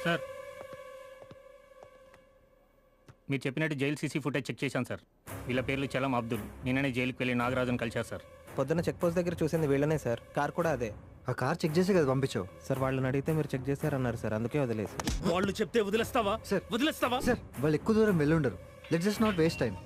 Sir మీరు చెప్పినట్టు jail CC footage check చేశాను సార్. వీళ్ళ పేర్లు చలం అబ్దుల్. నిన్ననే జైలుకి వెళ్ళి నాగరాజును కలిశారు సార్. పొద్దున్న చెక్ పోస్ట్ దగ్గర చూసింది వీళ్ళనే సార్. కార్ కూడా అదే. ఆ కార్ చెక్ చేసే కదా పంపించావు సార్. వాళ్ళని అడిగితే మీరు చెక్ చేశారన్నారు సార్, అందుకే వదిలేసి. వాళ్ళు చెప్తే వదిలేస్తావా సార్? వదిలేస్తావా సార్ వాళ్ళు ఎక్కువ దూరం వెళ్ళుండరు. Let's just not waste time.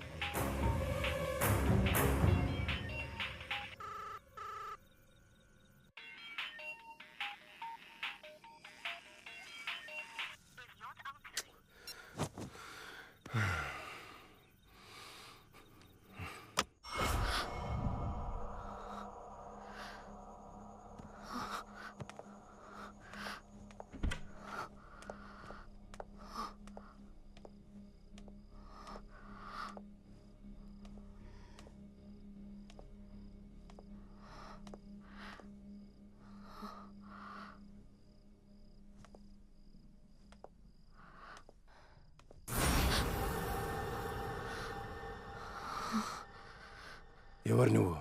ఎవరు నువ్వు?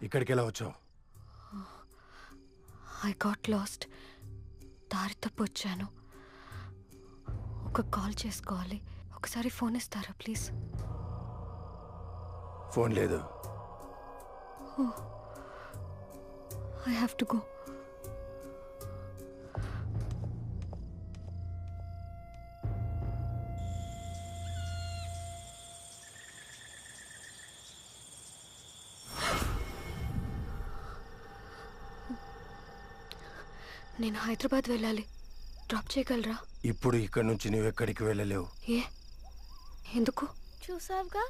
ఇక్కడికి ఎలా వచ్చావు? I got lost. దారి తప్పొచ్చాను. ఒక కాల్ చేసుకోవాలి. ఒకసారి ఫోన్ ఇస్తారా ప్లీజ్? ఫోన్ లేదు. I have to go. నేను హైదరాబాద్ వెళ్ళాలి. డ్రాప్ చేయగలరా? ఇప్పుడు ఇక్కడ నుంచి నువ్వు ఎక్కడికి వెళ్ళలేవు. ఏ ఎందుకు? చూసావుగా,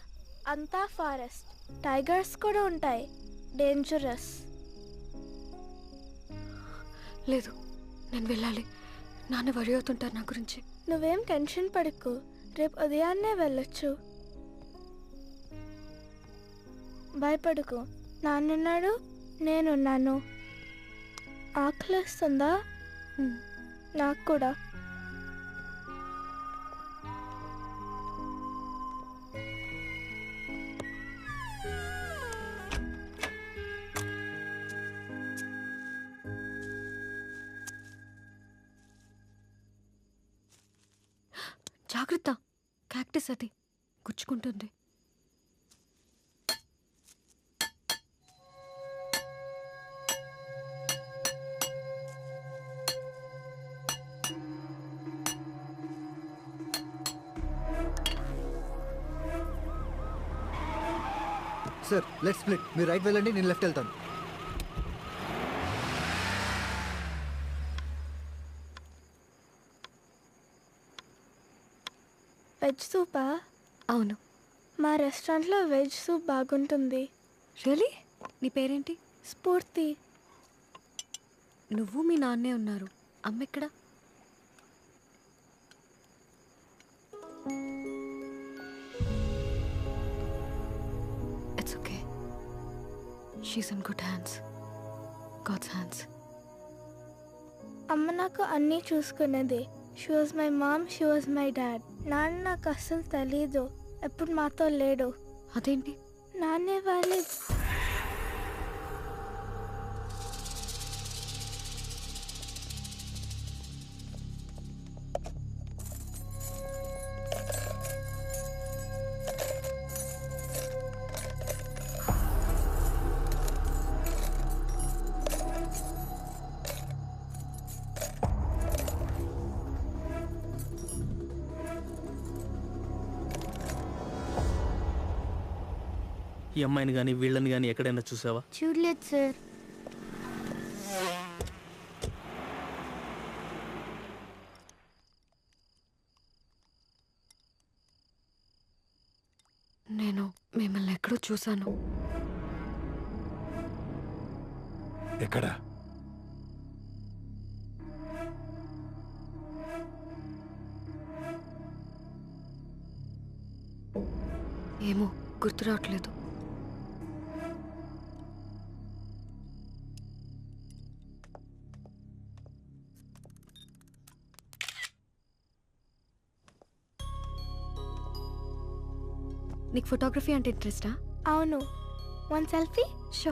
అంతా ఫారెస్ట్. టైగర్స్ కూడా ఉంటాయి. డేంజరస్. లేదు, నేను వెళ్ళాలి. నాన్న వరి అవుతుంటారు నా గురించి. నువ్వేం టెన్షన్ పడకు. రేపు ఉదయాన్నే వెళ్ళొచ్చు. భయపడకు. నాన్నున్నాడు, నేనున్నాను. ఆకలిస్తుందా? నాకు కూడా. జాగ్రత్త, క్యాక్టస్ అది గుచ్చుకుంటుంది. Sir let's split. మీరు రైట్ వెళ్ళండి, నేను లెఫ్ట్ వెళ్తాను. వెజ్ సూపా? అవును, మా రెస్టారెంట్లో వెజ్ సూప్ బాగుంటుంది. రియలీ? నీ పేరేంటి? స్ఫూర్తి. నువ్వు మీ నాన్నే ఉన్నారు. అమ్మ ఎక్కడ? It's okay. She's in good hands. God's hands. అమ్మ నాకు అన్నీ చూసుకునేది. She was my mom, she was my dad. నాన్న నాకు అస్సలు తెలీదు. ఎప్పుడు మాతో లేడు. అదేంటి? నాన్నే వాళ్ళే. ఈ అమ్మాయిని కానీ వీళ్ళని కానీ ఎక్కడైనా చూసావా? చూడలేదు సార్. నేను మిమ్మల్ని ఎక్కడో చూశాను. ఎక్కడ? ఏమో గుర్తు రావట్లేదు. నీకు ఫోటోగ్రఫీ అంటే ఇంట్రెస్టా? అవును. One selfie? షో.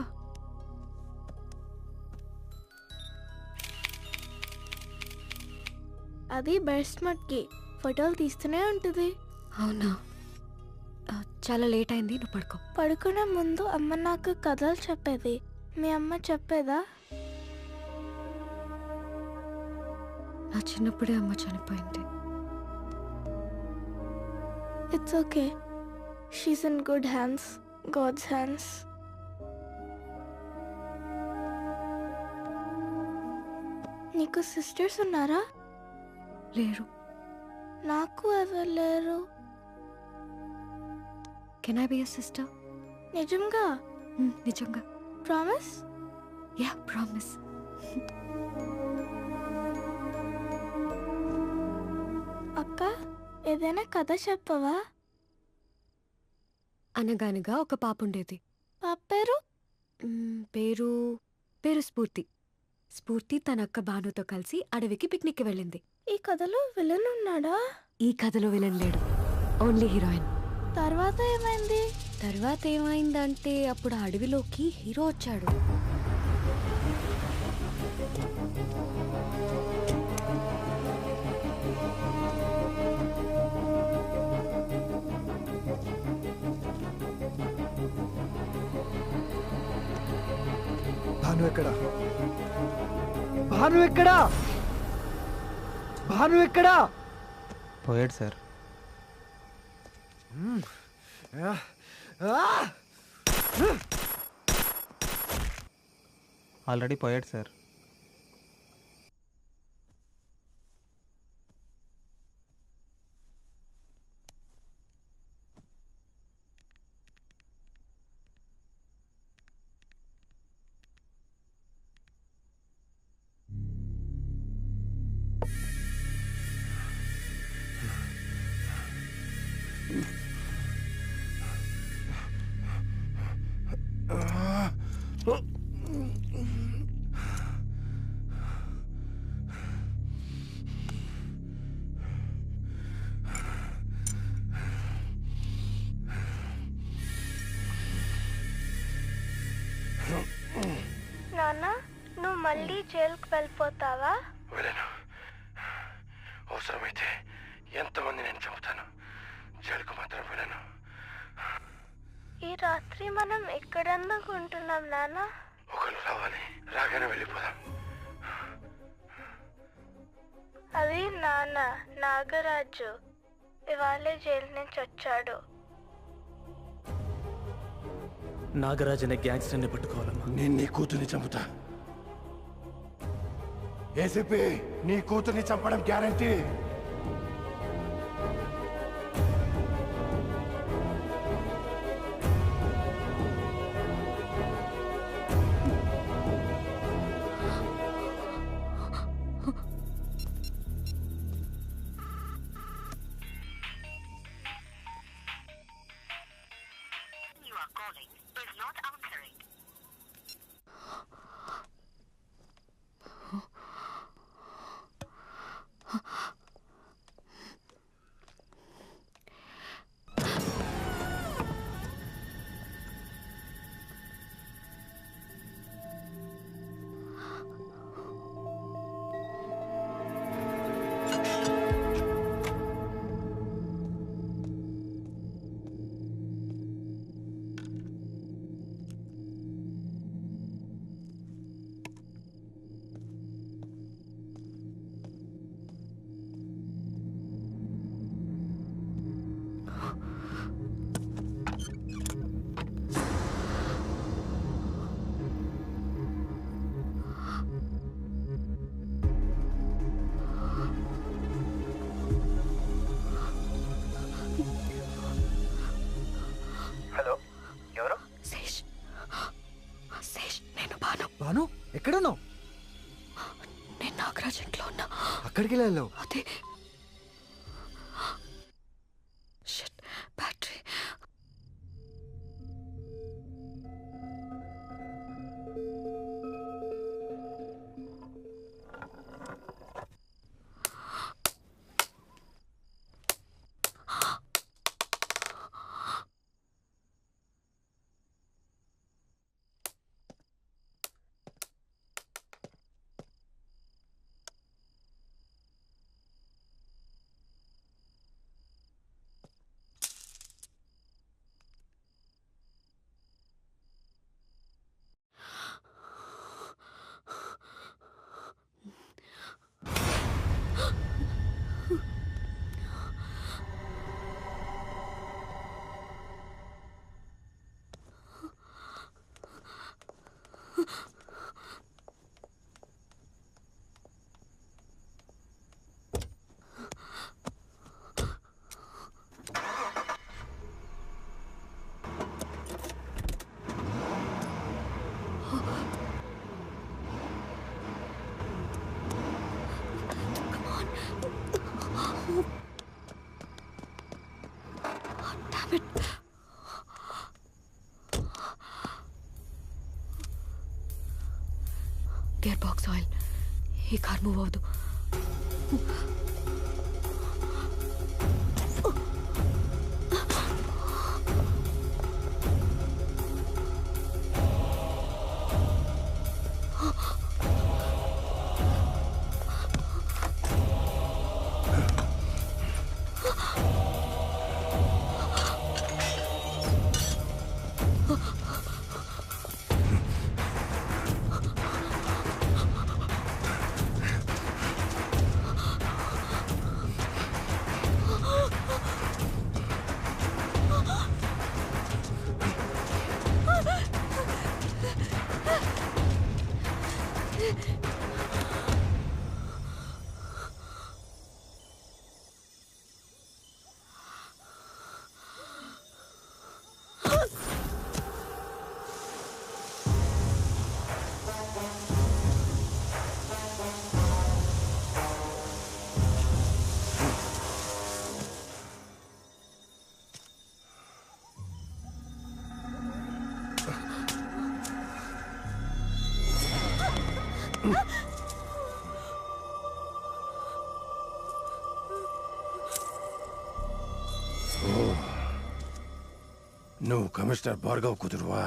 అది బెస్ట్ మట్కి ఫోటోలు తీస్తూనే ఉంటుంది. అవునా? చాలా లేట్ అయింది, నువ్వు పడుకో. పడుకునే ముందు అమ్మ నాకు కథలు చెప్పేది. మీ అమ్మ చెప్పేదా? నా చిన్నప్పుడే అమ్మ చనిపోయింది. It's okay, she's in good hands, god's hands. నీకు సిస్టర్స్ ఉన్నారా? లేరు. నాకు ఎవరు లేరు. Can I be your sister? నిజంగా? నిజంగా. ప్రామిస్? Yeah, promise. అక్క, ఏదైనా కథ చెప్పవా? అనగానగా ఒక పాప ఉండేది. పాప పేరు? పేరు పేరు స్ఫూర్తి. స్ఫూర్తి తన అక్క భానుతో కలిసి అడవికి పిక్నిక్కి వెళ్ళింది. ఈ కథలో విలన్ ఉన్నాడా? ఈ కథలో విలన్ లేడు, ఓన్లీ హీరోయిన్. తర్వాత ఏమైంది? తర్వాత ఏమైందంటే అప్పుడు ఆ అడవిలోకి హీరో వచ్చాడు. భాను ఎక్కడా? భాను ఎక్కడా? భాను ఎక్కడా? పోయాడు సార్. ఆల్రెడీ పోయాడు సార్. నాన్న, నువ్వు మళ్ళీ జైలుకి వెళ్ళిపోతావా? వెళ్ళను. అవసరమైతే ఎంతమంది నేను చంపుతాను, జైలుకు మాత్రం వెళ్ళను. ఈ రాత్రి మనం ఎక్కడెందుకు ఉంటున్నాం నాన్న? ఒకరు రావాలి, రాగానే వెళ్ళిపోదాం. అది నాన్న, నాగరాజు ఇవాళే జైలు నుంచి వచ్చాడు. నాగరాజ్ అనే గ్యాంగ్స్టర్ని పట్టుకోవాలమ్మా. నేను నీ కూతుర్ని చంపుతా. ఏసీపీ, నీ కూతుర్ని చంపడం గ్యారంటీ. భాను ఎక్కడున్నావు? నేను నాగరాజ్ ఇంట్లో ఉన్నా. అక్కడికి వెళ్ళావు? అదే battery. Damn it. Gear box oil. ఈ కార్ మూవ్ అవ్వదు. నువ్వు కమిషనర్ భార్గవ్ కుదురువా?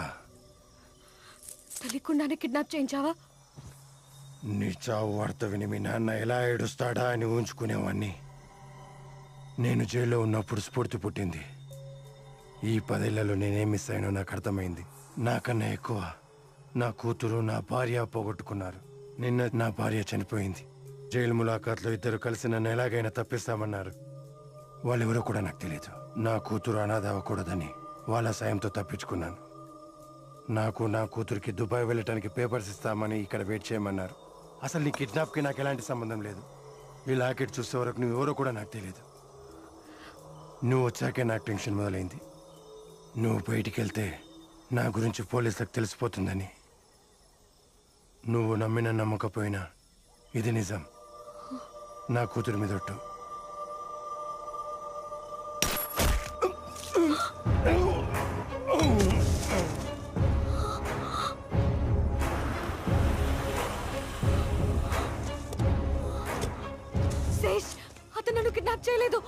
తెలియకుండానే కిడ్నాప్ చేయించావా? నీ చావు వార్త విని మీ నాన్న ఎలా ఏడుస్తాడా అని ఊహించుకునేవాణ్ణి. నేను జైల్లో ఉన్నప్పుడు స్ఫూర్తి పుట్టింది. ఈ 10 ఏళ్లలో నేనేం మిస్ అయినో నాకు అర్థమైంది. నాకన్నా ఎక్కువ నా కూతురు, నా భార్య పోగొట్టుకున్నారు. నిన్న నా భార్య చనిపోయింది. జైలు ములాఖాత్లో ఇద్దరు కలిసి నన్ను ఎలాగైనా తప్పిస్తామన్నారు. వాళ్ళెవరో కూడా నాకు తెలియదు. నా కూతురు అనాథ అవ్వకూడదని వాళ్ళ సాయంతో తప్పించుకున్నాను. నాకు నా కూతురికి దుబాయ్ వెళ్ళటానికి పేపర్స్ ఇస్తామని ఇక్కడ వెయిట్ చేయమన్నారు. అసలు నీ కిడ్నాప్కి నాకు ఎలాంటి సంబంధం లేదు. ఈ లాకెట్ చూసే వరకు నువ్వు ఎవరో కూడా నాకు తెలియదు. నువ్వు వచ్చాకే నాకు టెన్షన్ మొదలైంది. నువ్వు బయటికి వెళ్తే నా గురించి పోలీసులకు తెలిసిపోతుందని. నువ్వు నమ్మినా నమ్మకపోయినా ఇది నిజం. నా కూతురు మీద ఒట్టు. శేష్, అతను నన్ను కిడ్నాప్ చేయలేదు.